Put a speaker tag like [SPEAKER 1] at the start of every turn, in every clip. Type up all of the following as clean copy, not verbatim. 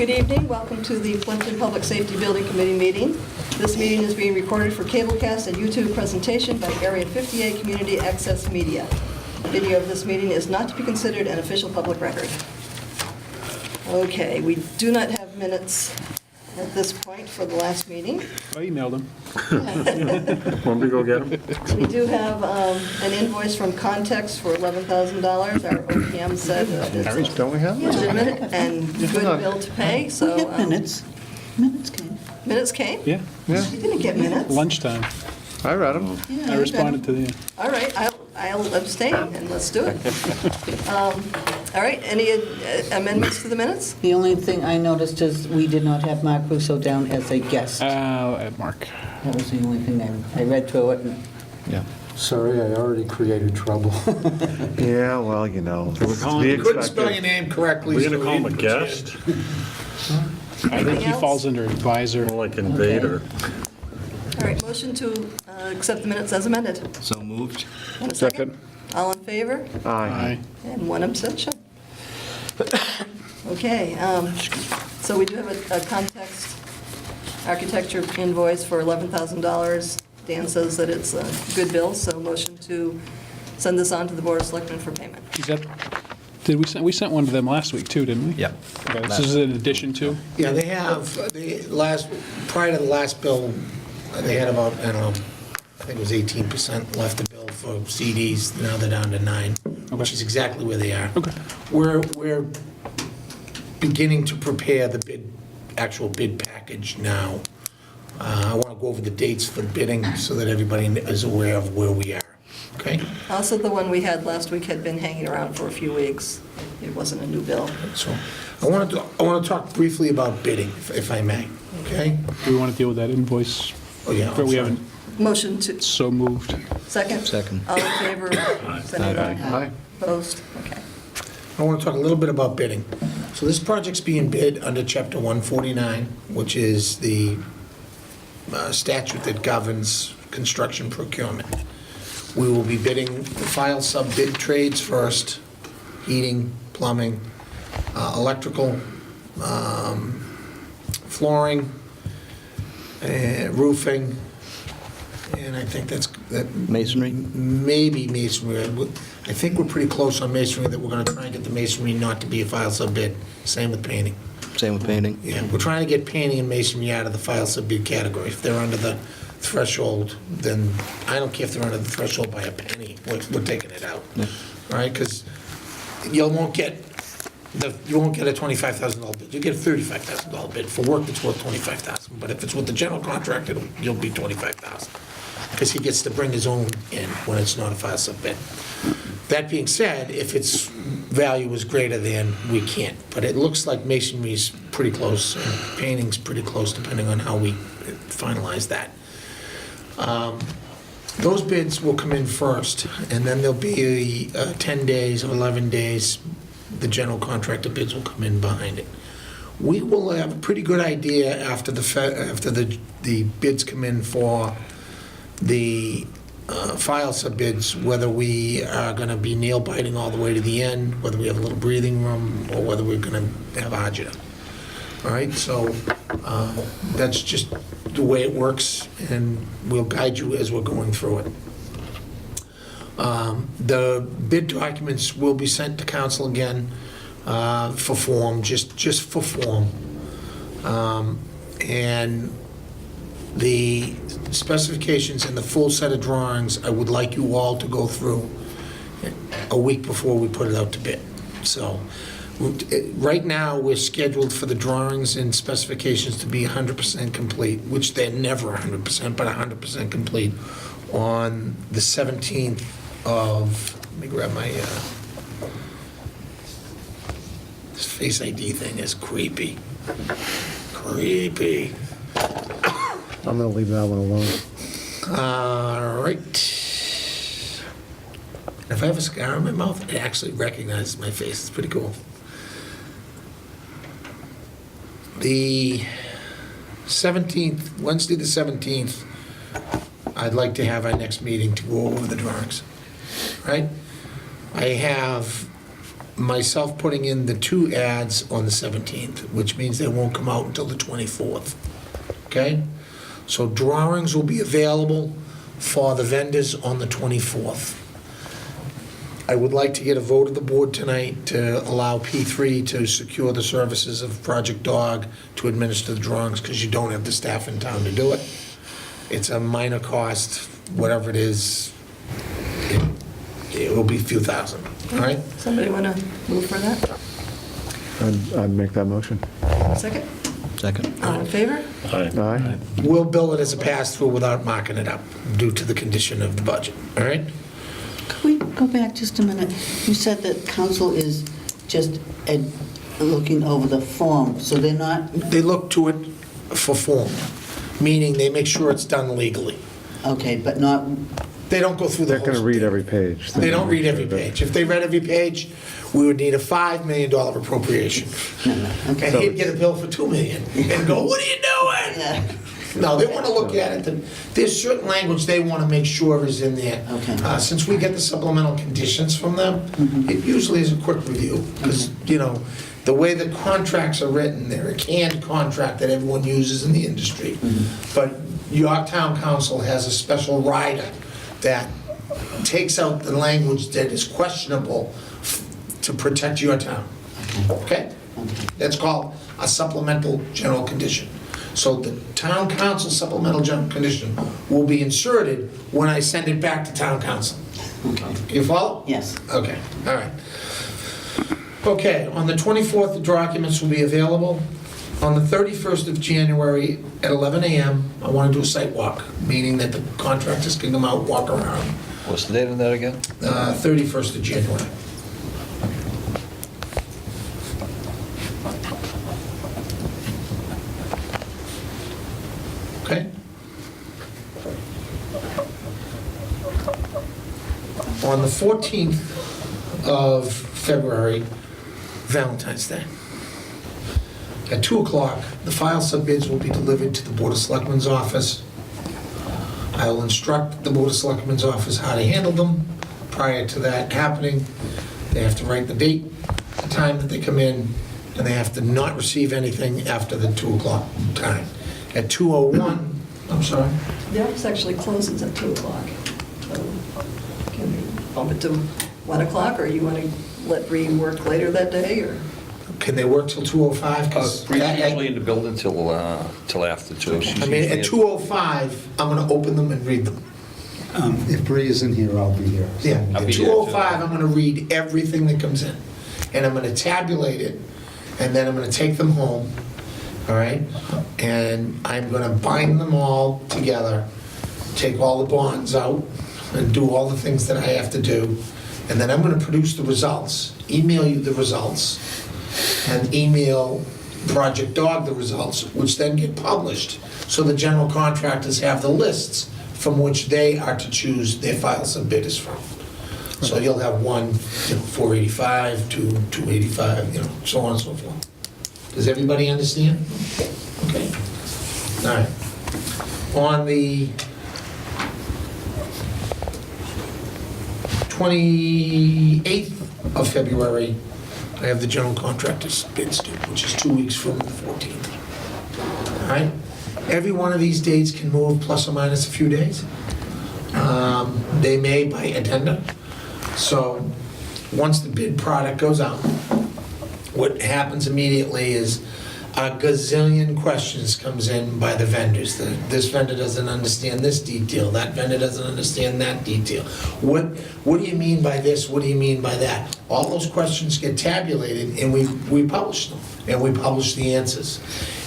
[SPEAKER 1] Good evening. Welcome to the Plimpton Public Safety Building Committee meeting. This meeting is being recorded for cablecast and YouTube presentation by Area 58 Community Access Media. Video of this meeting is not to be considered an official public record. Okay, we do not have minutes at this point for the last meeting.
[SPEAKER 2] I emailed him.
[SPEAKER 3] Want me to go get them?
[SPEAKER 1] We do have an invoice from Context for $11,000. Our OPM said that it's
[SPEAKER 3] Don't we have them?
[SPEAKER 1] legitimate and good bill to pay, so.
[SPEAKER 4] We get minutes. Minutes came.
[SPEAKER 1] Minutes came?
[SPEAKER 2] Yeah,
[SPEAKER 3] Yeah,
[SPEAKER 1] You didn't get minutes?
[SPEAKER 2] lunchtime.
[SPEAKER 3] I read them.
[SPEAKER 1] Yeah,
[SPEAKER 2] I responded to the,
[SPEAKER 1] All right, I'll abstain, and let's do it. All right, any amendments to the minutes?
[SPEAKER 4] The only thing I noticed is we did not have Mark Russo down as a guest.
[SPEAKER 2] Mark.
[SPEAKER 4] That was the only thing I read through it. And
[SPEAKER 3] Yeah.
[SPEAKER 5] Sorry, I already created trouble.
[SPEAKER 3] Yeah, well, you know.
[SPEAKER 6] You couldn't spell your name correctly.
[SPEAKER 7] We're gonna
[SPEAKER 6] so
[SPEAKER 7] call him a
[SPEAKER 6] you didn't
[SPEAKER 7] guest,
[SPEAKER 2] I think he
[SPEAKER 1] else?
[SPEAKER 2] falls under advisor.
[SPEAKER 7] more like invader.
[SPEAKER 1] All right, motion to accept the minutes as amended.
[SPEAKER 6] So moved.
[SPEAKER 1] And a second? All in favor?
[SPEAKER 3] Aye.
[SPEAKER 1] And one abstention. Okay, so we do have a Context architecture invoice for $11,000. Dan says that it's a good bill, so motion to send this on to the Board of Selectmen for payment.
[SPEAKER 2] Is that, we sent one to them last week too, didn't we?
[SPEAKER 6] Yep.
[SPEAKER 2] Okay, this is in addition to?
[SPEAKER 6] Yeah, they have, prior to the last bill, they had about, I don't know, I think it was 18% left to bill for CDs. Now they're down to 9, which is exactly where they are.
[SPEAKER 2] Okay.
[SPEAKER 6] We're beginning to prepare the actual bid package now. I want to go over the dates for bidding so that everybody is aware of where we are, okay?
[SPEAKER 1] Also, the one we had last week had been hanging around for a few weeks. It wasn't a new bill.
[SPEAKER 6] So I want to talk briefly about bidding, if I may, okay?
[SPEAKER 2] Do we want to deal with that invoice?
[SPEAKER 6] Oh, yeah, I'm
[SPEAKER 2] But we
[SPEAKER 6] sorry.
[SPEAKER 2] haven't,
[SPEAKER 1] Motion to,
[SPEAKER 2] so moved.
[SPEAKER 1] second?
[SPEAKER 6] Second.
[SPEAKER 1] All in favor? Sending it on?
[SPEAKER 3] Aye.
[SPEAKER 1] Opposed? Okay.
[SPEAKER 6] I want to talk a little bit about bidding. So this project's being bid under Chapter 149, which is the statute that governs construction procurement. We will be bidding the file sub-bid trades first: heating, plumbing, electrical, flooring, roofing, and I think that
[SPEAKER 8] Masonry?
[SPEAKER 6] maybe masonry. I think we're pretty close on masonry, that we're going to try and get the masonry not to be a file sub-bid. Same with painting.
[SPEAKER 8] Same with painting?
[SPEAKER 6] Yeah, we're trying to get painting and masonry out of the file sub-bid category. If they're under the threshold, then I don't care if they're under the threshold by a penny, we're taking it out.
[SPEAKER 8] Yeah.
[SPEAKER 6] All right, because you won't get a $25,000 bid. You'll get a $35,000 bid for work that's worth $25,000. But if it's with the general contractor, you'll be $25,000. Because he gets to bring his own in when it's not a file sub-bid. That being said, if its value is greater than, we can't. But it looks like masonry's pretty close, and painting's pretty close, depending on how we finalize that. Those bids will come in first, and then there'll be 10 days or 11 days, the general contractor bids will come in behind it. We will have a pretty good idea after the bids come in for the file sub-bids, whether we are going to be nail biting all the way to the end, whether we have a little breathing room, or whether we're going to have agita. All right, so that's just the way it works, and we'll guide you as we're going through it. The bid documents will be sent to council again for form, just for form. And the specifications and the full set of drawings, I would like you all to go through a week before we put it out to bid. So, right now, we're scheduled for the drawings and specifications to be 100% complete, which they're never 100%, but 100% complete on the 17th of, let me grab my, this Face ID thing is creepy. Creepy.
[SPEAKER 5] I'm going to leave that one alone.
[SPEAKER 6] All right. If I have a scar on my mouth, it actually recognizes my face. It's pretty cool. The 17th, Wednesday the 17th, I'd like to have our next meeting to go over the drawings, right? I have myself putting in the 2 ads on the 17th, which means they won't come out until the 24th. Okay? So drawings will be available for the vendors on the 24th. I would like to get a vote of the board tonight to allow P3 to secure the services of Project Dog to administer the drawings, because you don't have the staff in town to do it. It's a minor cost, whatever it is, it will be a few thousand, all right?
[SPEAKER 1] Somebody want to move for that?
[SPEAKER 3] I'd make that motion.
[SPEAKER 1] Second?
[SPEAKER 8] Second.
[SPEAKER 1] All in favor?
[SPEAKER 3] Aye.
[SPEAKER 6] We'll bill it as a pass-through without marking it up due to the condition of the budget, all right?
[SPEAKER 4] Could we go back just a minute? You said that council is just looking over the form, so they're not,
[SPEAKER 6] They look to it for form, meaning they make sure it's done legally.
[SPEAKER 4] okay, but not,
[SPEAKER 6] They don't go through the
[SPEAKER 3] They're
[SPEAKER 6] whole...
[SPEAKER 3] going to read every page.
[SPEAKER 6] They don't read every page. If they read every page, we would need a $5 million appropriation.
[SPEAKER 4] okay.
[SPEAKER 6] And he'd get a bill for $2 million and go, what are you doing?
[SPEAKER 4] Yeah.
[SPEAKER 6] No, they want to look at it. There's certain language they want to make sure is in there.
[SPEAKER 4] Okay.
[SPEAKER 6] Since we get the supplemental conditions from them, it usually is a quick review, because, the way the contracts are written, they're a canned contract that everyone uses in the industry. But Yorktown Council has a special rider that takes out the language that is questionable to protect your town. Okay? That's called a supplemental general condition. So the town council supplemental general condition will be inserted when I send it back to town council. You follow?
[SPEAKER 4] Yes.
[SPEAKER 6] Okay, all right. Okay, on the 24th, the documents will be available. On the 31st of January at 11 a.m., I want to do a site walk, meaning that the contractors can come out, walk around.
[SPEAKER 7] What's the date on that again?
[SPEAKER 6] 31st of January. Okay? On the 14th of February, Valentine's Day, at 2 o'clock, the file subbids will be delivered to the Board of Selectmen's office. I will instruct the Board of Selectmen's office how to handle them. Prior to that happening, they have to write the date, the time that they come in, and they have to not receive anything after the 2 o'clock time. At 2:01, I'm sorry,
[SPEAKER 1] The office actually closes at 2 o'clock. So can we bump it to 1 o'clock, or you want to let Bree work later that day, or?
[SPEAKER 6] can they work till 2:05? 'Cause
[SPEAKER 7] Bree's usually in the building till after 2. She's
[SPEAKER 6] I mean,
[SPEAKER 7] usually
[SPEAKER 6] at 2:05, I'm going to open them and read them.
[SPEAKER 5] If Bree isn't here, I'll be here.
[SPEAKER 6] Yeah,
[SPEAKER 7] I'll
[SPEAKER 6] at
[SPEAKER 7] be there,
[SPEAKER 6] 2:05, I'm going to read everything that comes in, and I'm going to tabulate it, and then I'm going to take them home, all right? And I'm going to bind them all together, take all the bonds out, and do all the things that I have to do, and then I'm going to produce the results, email you the results, and email Project Dog the results, which then get published, so the general contractors have the lists from which they are to choose their file subbidders from. So you'll have one, 485, two 285, so on and so forth. Does everybody understand? Okay. All right. On the 28th of February, I have the general contractor's bids due, which is 2 weeks from the 14th. All right? Every one of these dates can move plus or minus a few days. They may by addenda. So once the bid product goes out, what happens immediately is a gazillion questions comes in by the vendors. This vendor doesn't understand this detail, that vendor doesn't understand that detail. What do you mean by this? What do you mean by that? All those questions get tabulated, and we publish them, and we publish the answers.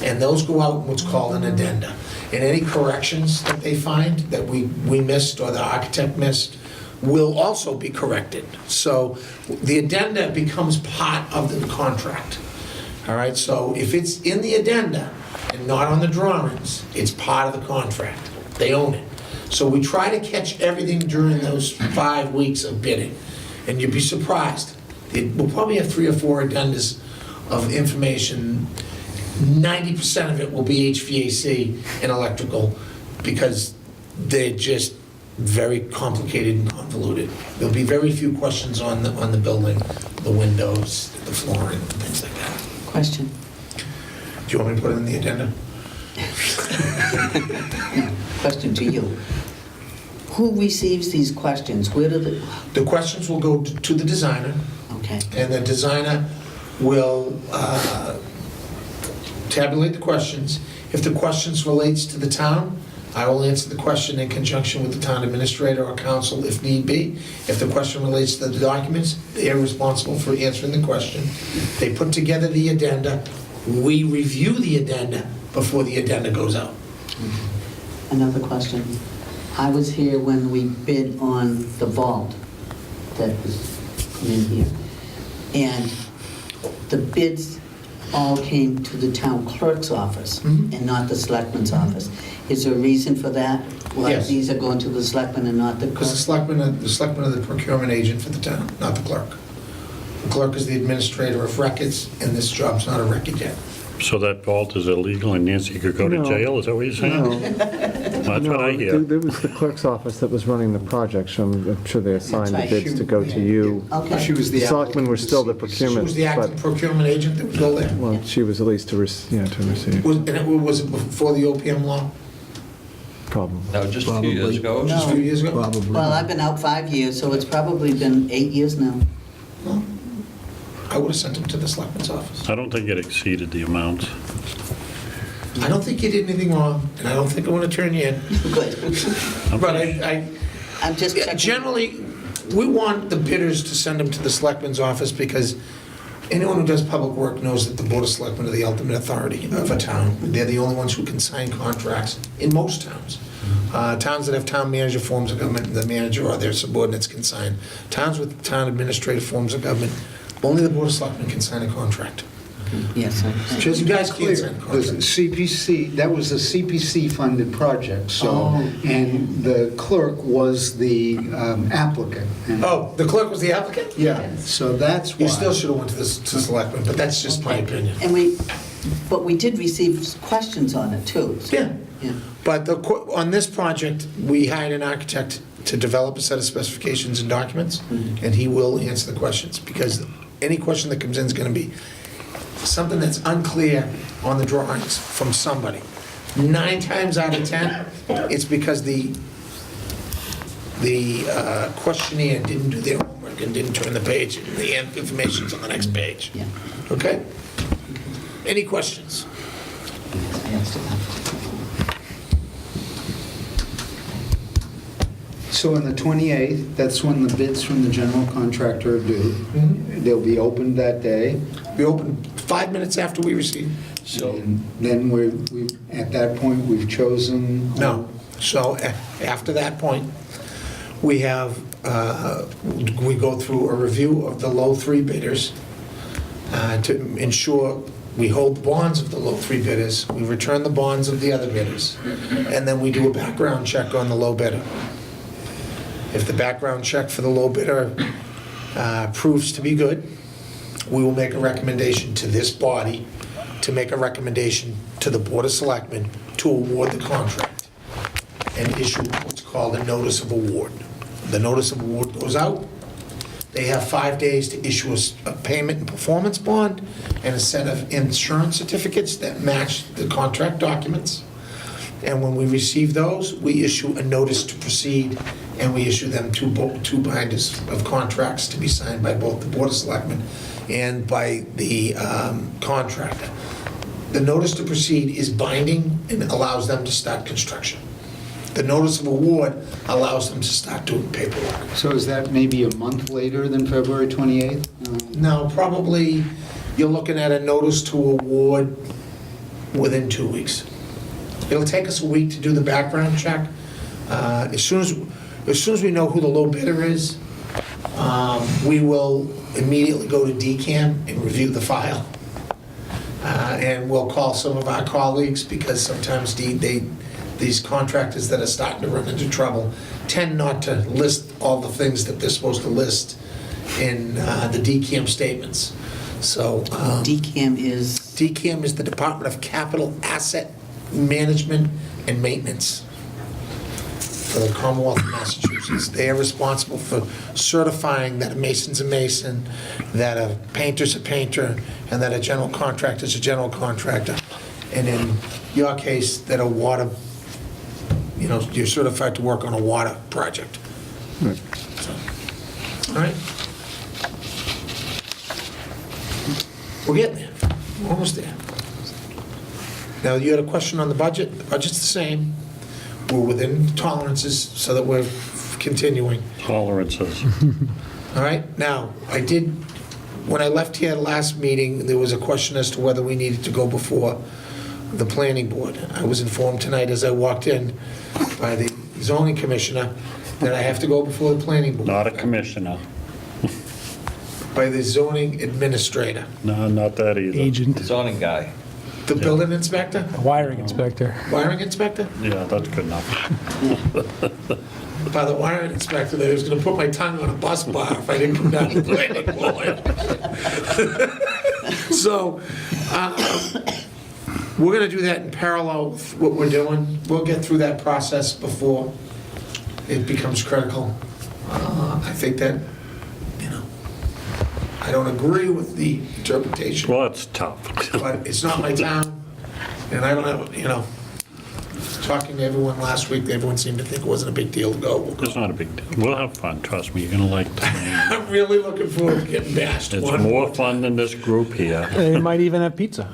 [SPEAKER 6] And those go out in what's called an addenda. And any corrections that they find that we missed or the architect missed will also be corrected. So the addenda becomes part of the contract. All right, so if it's in the addenda and not on the drawings, it's part of the contract. They own it. So we try to catch everything during those 5 weeks of bidding. And you'd be surprised. We'll probably have 3 or 4 addendas of information. 90% of it will be HVAC and electrical, because they're just very complicated and convoluted. There'll be very few questions on the building, the windows, the flooring, things like that.
[SPEAKER 4] Question.
[SPEAKER 6] Do you want me to put it in the agenda?
[SPEAKER 4] Question to you. Who receives these questions? Where do the,
[SPEAKER 6] The questions will go to the designer,
[SPEAKER 4] okay,
[SPEAKER 6] and the designer will tabulate the questions. If the questions relates to the town, I will answer the question in conjunction with the town administrator or council if need be. If the question relates to the documents, they are responsible for answering the question. They put together the addenda. We review the addenda before the addenda goes out.
[SPEAKER 4] another question. I was here when we bid on the vault that was in here. And the bids all came to the town clerk's office
[SPEAKER 6] Mhm.
[SPEAKER 4] and not the selectman's office. Is there a reason for that? Why
[SPEAKER 6] Yes.
[SPEAKER 4] these are going to the selectman and not the clerk?
[SPEAKER 6] Because the selectmen are the procurement agent for the town, not the clerk. The clerk is the administrator of records, and this job's not a record yet.
[SPEAKER 9] So that vault is illegal and Nancy could go to
[SPEAKER 3] No.
[SPEAKER 9] jail, is that what you're saying?
[SPEAKER 3] No,
[SPEAKER 9] That's what I
[SPEAKER 3] no,
[SPEAKER 9] hear.
[SPEAKER 3] there was the clerk's office that was running the project, so I'm sure they assigned the
[SPEAKER 4] That's right.
[SPEAKER 3] bids to go to you.
[SPEAKER 4] Okay.
[SPEAKER 5] She was
[SPEAKER 3] The
[SPEAKER 5] the
[SPEAKER 3] selectmen were still the
[SPEAKER 5] applicant.
[SPEAKER 6] She
[SPEAKER 3] procurement,
[SPEAKER 6] was the acting
[SPEAKER 3] but,
[SPEAKER 6] procurement agent that would go there.
[SPEAKER 3] well, she was at least to receive,
[SPEAKER 6] And it was before the OPM law,
[SPEAKER 3] probably.
[SPEAKER 7] No, just a few years ago.
[SPEAKER 6] just a few years ago?
[SPEAKER 4] Well, I've been out 5 years, so it's probably been 8 years now.
[SPEAKER 6] No. I would have sent him to the selectman's office.
[SPEAKER 9] I don't think it exceeded the amount.
[SPEAKER 6] I don't think you did anything wrong, and I don't think I want to turn you in.
[SPEAKER 4] Good.
[SPEAKER 6] But I
[SPEAKER 4] I'm just checking.
[SPEAKER 6] generally, we want the bidders to send them to the selectman's office because anyone who does public work knows that the Board of Selectmen are the ultimate authority of a town. They're the only ones who can sign contracts in most towns. Towns that have town manager forms of government, the manager or their subordinates can sign. Towns with town administrative forms of government, only the Board of Selectmen can sign a contract.
[SPEAKER 4] Yes,
[SPEAKER 6] Just you guys
[SPEAKER 5] Clear,
[SPEAKER 6] can't sign
[SPEAKER 5] the
[SPEAKER 6] contracts.
[SPEAKER 5] CPC, that was a CPC-funded project, so,
[SPEAKER 4] Oh.
[SPEAKER 5] and the clerk was the applicant. And-
[SPEAKER 6] Oh, the clerk was the applicant?
[SPEAKER 5] Yeah, so that's why.
[SPEAKER 6] You still should have went to the selectmen, but that's just my opinion.
[SPEAKER 4] And but we did receive questions on it too. so-
[SPEAKER 6] Yeah.
[SPEAKER 4] Yeah.
[SPEAKER 6] But on this project, we hired an architect to develop a set of specifications and documents, and he will answer the questions, because any question that comes in is going to be something that's unclear on the drawings from somebody. 9 times out of 10, it's because the questionnaire didn't do their homework and didn't turn the page, and the information's on the next page.
[SPEAKER 4] Yeah.
[SPEAKER 6] Okay? Any questions?
[SPEAKER 4] I asked it.
[SPEAKER 5] So on the 28th, that's when the bids from the general contractor are due. They'll be opened that day.
[SPEAKER 6] We open 5 minutes after we receive.
[SPEAKER 5] And then at that point, we've chosen.
[SPEAKER 6] No. So after that point, we have, we go through a review of the low 3 bidders to ensure we hold the bonds of the low 3 bidders, we return the bonds of the other bidders, and then we do a background check on the low bidder. If the background check for the low bidder proves to be good, we will make a recommendation to this body to make a recommendation to the Board of Selectmen to award the contract and issue what's called a notice of award. The notice of award goes out. They have 5 days to issue a payment and performance bond and a set of insurance certificates that match the contract documents. And when we receive those, we issue a notice to proceed, and we issue them two binders of contracts to be signed by both the Board of Selectmen and by the contractor. The notice to proceed is binding and allows them to start construction. The notice of award allows them to start doing paperwork.
[SPEAKER 5] So is that maybe a month later than February 28th?
[SPEAKER 6] Now, probably, you're looking at a notice to award within 2 weeks. It'll take us a week to do the background check. As soon as we know who the low bidder is, we will immediately go to DCAM and review the file. And we'll call some of our colleagues, because sometimes these contractors that are starting to run into trouble tend not to list all the things that they're supposed to list in the DCAM statements. So
[SPEAKER 4] DCAM is,
[SPEAKER 6] DCAM is the Department of Capital Asset Management and Maintenance. for the Commonwealth of Massachusetts. They are responsible for certifying that a mason's a mason, that a painter's a painter, and that a general contractor's a general contractor. And in your case, that a water, you're certified to work on a water project.
[SPEAKER 3] Right.
[SPEAKER 6] So, all right. We're getting there. We're almost there. Now, you had a question on the budget. The budget's the same. We're within tolerances so that we're continuing.
[SPEAKER 9] Tolerances.
[SPEAKER 6] All right? Now, when I left here last meeting, there was a question as to whether we needed to go before the planning board. I was informed tonight as I walked in by the zoning commissioner that I have to go before the planning board.
[SPEAKER 9] Not a commissioner.
[SPEAKER 6] By the zoning administrator.
[SPEAKER 9] No, not that either.
[SPEAKER 2] Agent,
[SPEAKER 7] Zoning guy.
[SPEAKER 6] The building inspector?
[SPEAKER 2] wiring inspector.
[SPEAKER 6] Wiring inspector?
[SPEAKER 9] Yeah, that's good enough.
[SPEAKER 6] By the wiring inspector, that he was gonna put my tongue on a bus bar if I didn't come down to the planning board. So, we're gonna do that in parallel with what we're doing. We'll get through that process before it becomes critical. I think that, I don't agree with the interpretation,
[SPEAKER 9] Well, that's tough.
[SPEAKER 6] but it's not my town, and I don't have, talking to everyone last week, everyone seemed to think it wasn't a big deal to go. We'll go.
[SPEAKER 9] It's not a big deal. We'll have fun, trust me, you're gonna like the
[SPEAKER 6] I'm really looking forward to getting bashed.
[SPEAKER 9] It's
[SPEAKER 6] one
[SPEAKER 9] more
[SPEAKER 6] time.
[SPEAKER 9] fun than this group here.
[SPEAKER 2] They might even have pizza.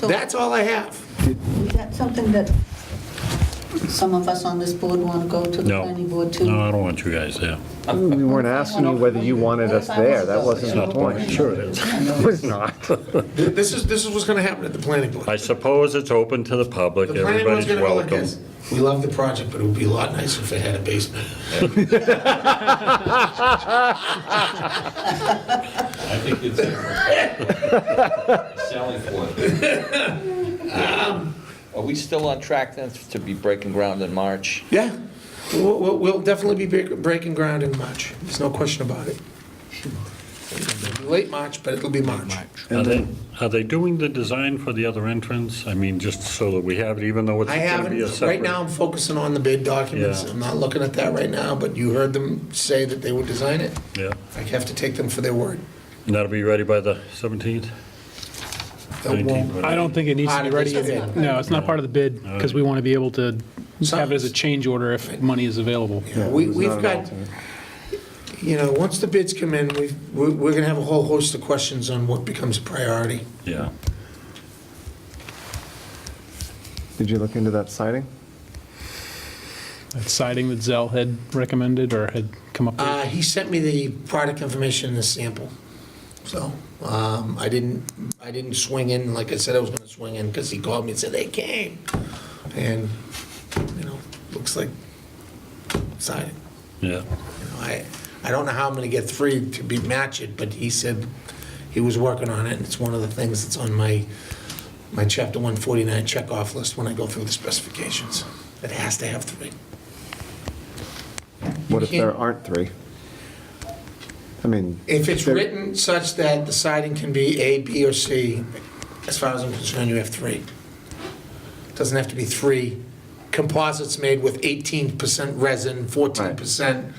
[SPEAKER 6] That's all I have.
[SPEAKER 4] Is that something that some of us on this board want to go to the
[SPEAKER 9] No,
[SPEAKER 4] planning board too?
[SPEAKER 9] no, I don't want you guys there.
[SPEAKER 3] We weren't asking you whether you wanted us there. That wasn't the point.
[SPEAKER 9] Sure it is.
[SPEAKER 3] It was not.
[SPEAKER 6] This is what's gonna happen at the planning board.
[SPEAKER 9] I suppose it's open to the public,
[SPEAKER 6] The planning board's
[SPEAKER 9] everybody's
[SPEAKER 6] gonna go like
[SPEAKER 9] welcome.
[SPEAKER 6] this. We love the project, but it would be a lot nicer if it had a basement.
[SPEAKER 7] I think it's selling for it. Are we still on track then to be breaking ground in March?
[SPEAKER 6] Yeah, we'll definitely be breaking ground in March. There's no question about it. It'll be late March, but it'll be March.
[SPEAKER 9] Are they doing the design for the other entrance? I mean, just so that we have it, even though it's
[SPEAKER 6] I
[SPEAKER 9] gonna
[SPEAKER 6] haven't,
[SPEAKER 9] be a separate...
[SPEAKER 6] right now I'm focusing on the bid documents.
[SPEAKER 9] Yeah.
[SPEAKER 6] I'm not looking at that right now, but you heard them say that they would design it.
[SPEAKER 9] Yeah,
[SPEAKER 6] I have to take them for their word.
[SPEAKER 9] and that'll be ready by the 17th?
[SPEAKER 6] It won't-
[SPEAKER 9] 19th,
[SPEAKER 2] I don't think it needs to be ready. No, it's not part of the bid, because we want to be able to have it as a change order if money is available.
[SPEAKER 6] Yeah, we've got, once the bids come in, we're going to have a whole host of questions on what becomes a priority.
[SPEAKER 9] Yeah.
[SPEAKER 3] Did you look into that siding?
[SPEAKER 2] That siding that Zell had recommended or had come up with.
[SPEAKER 6] He sent me the product information and the sample, so I didn't swing in like I said I was going to swing in, because he called me and said they came, and looks like siding.
[SPEAKER 9] Yeah.
[SPEAKER 6] I don't know how I'm going to get 3 to be matched, but he said he was working on it, and it's one of the things that's on my Chapter 149 checkoff list when I go through the specifications. It has to have 3.
[SPEAKER 3] What if there
[SPEAKER 6] can't-
[SPEAKER 3] aren't 3? I mean...
[SPEAKER 6] If it's
[SPEAKER 3] there-
[SPEAKER 6] written such that the siding can be A, B, or C, as far as I'm concerned, you have 3. Doesn't have to be 3 composites made with 18% resin, 14%,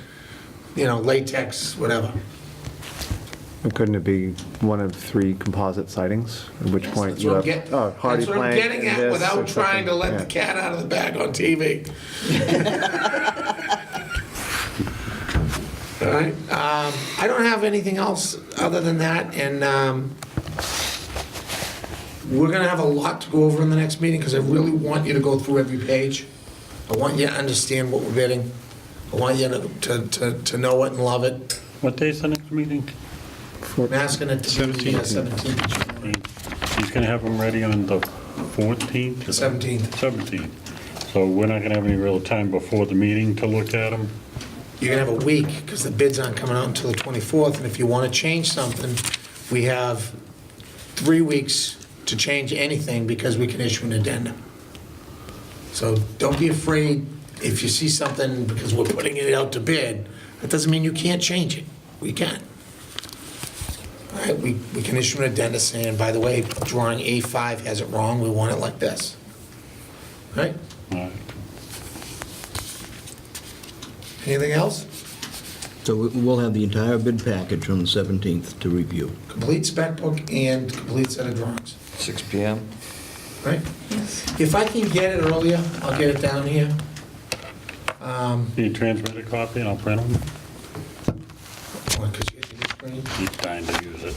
[SPEAKER 6] latex, whatever.
[SPEAKER 3] And couldn't it be one of 3 composite sidings? At which point
[SPEAKER 6] That's
[SPEAKER 3] you
[SPEAKER 6] what I'm
[SPEAKER 3] have,
[SPEAKER 6] getting,
[SPEAKER 3] oh, hardy
[SPEAKER 6] that's what I'm
[SPEAKER 3] plank
[SPEAKER 6] getting
[SPEAKER 3] and
[SPEAKER 6] at
[SPEAKER 3] this
[SPEAKER 6] without
[SPEAKER 3] or
[SPEAKER 6] trying to
[SPEAKER 3] something.
[SPEAKER 6] let the cat out of the bag on TV. All right, I don't have anything else other than that, and we're gonna have a lot to go over in the next meeting, because I really want you to go through every page. I want you to understand what we're bidding. I want you to know it and love it.
[SPEAKER 9] What day's the next meeting?
[SPEAKER 6] I'm asking it to be the 17th.
[SPEAKER 9] He's gonna have them ready on the 14th?
[SPEAKER 6] 17th.
[SPEAKER 9] 17th. So we're not gonna have any real time before the meeting to look at them?
[SPEAKER 6] You're gonna have a week, because the bids aren't coming out until the 24th, and if you wanna change something, we have 3 weeks to change anything, because we can issue an addendum. So don't be afraid if you see something, because we're putting it out to bid, that doesn't mean you can't change it. We can. All right, we can issue an addenda saying, by the way, drawing A5 has it wrong, we want it like this. Right?
[SPEAKER 9] All right.
[SPEAKER 6] Anything else?
[SPEAKER 8] So we'll have the entire bid package on the 17th to review.
[SPEAKER 6] Complete spec book and complete set of drawings,
[SPEAKER 7] 6 PM.
[SPEAKER 6] right? If I can get it earlier, I'll get it down here.
[SPEAKER 9] Can you transmit a copy and I'll print them?
[SPEAKER 6] Because you get the screen.
[SPEAKER 9] Keep trying to use it.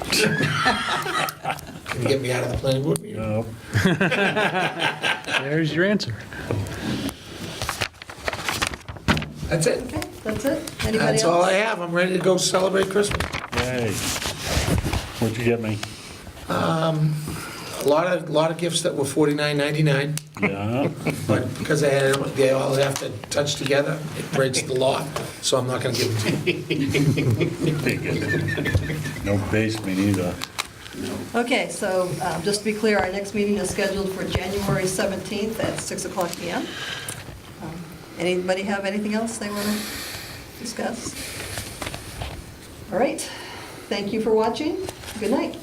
[SPEAKER 6] Can you get me out of the planning board meeting?
[SPEAKER 9] No.
[SPEAKER 2] There's your answer.
[SPEAKER 6] That's it.
[SPEAKER 1] Okay, that's it. Anybody
[SPEAKER 6] That's all I
[SPEAKER 1] else?
[SPEAKER 6] have. I'm ready to go celebrate Christmas.
[SPEAKER 9] Yay. What'd you get me?
[SPEAKER 6] A lot of gifts that were $49.99,
[SPEAKER 9] Yeah.
[SPEAKER 6] but because they all have to touch together, it breaks the law, so I'm not gonna give them to you.
[SPEAKER 9] No basement either.
[SPEAKER 1] Okay, so just to be clear, our next meeting is scheduled for January 17th at 6:00 PM. Anybody have anything else they want to discuss? All right, thank you for watching. Good night.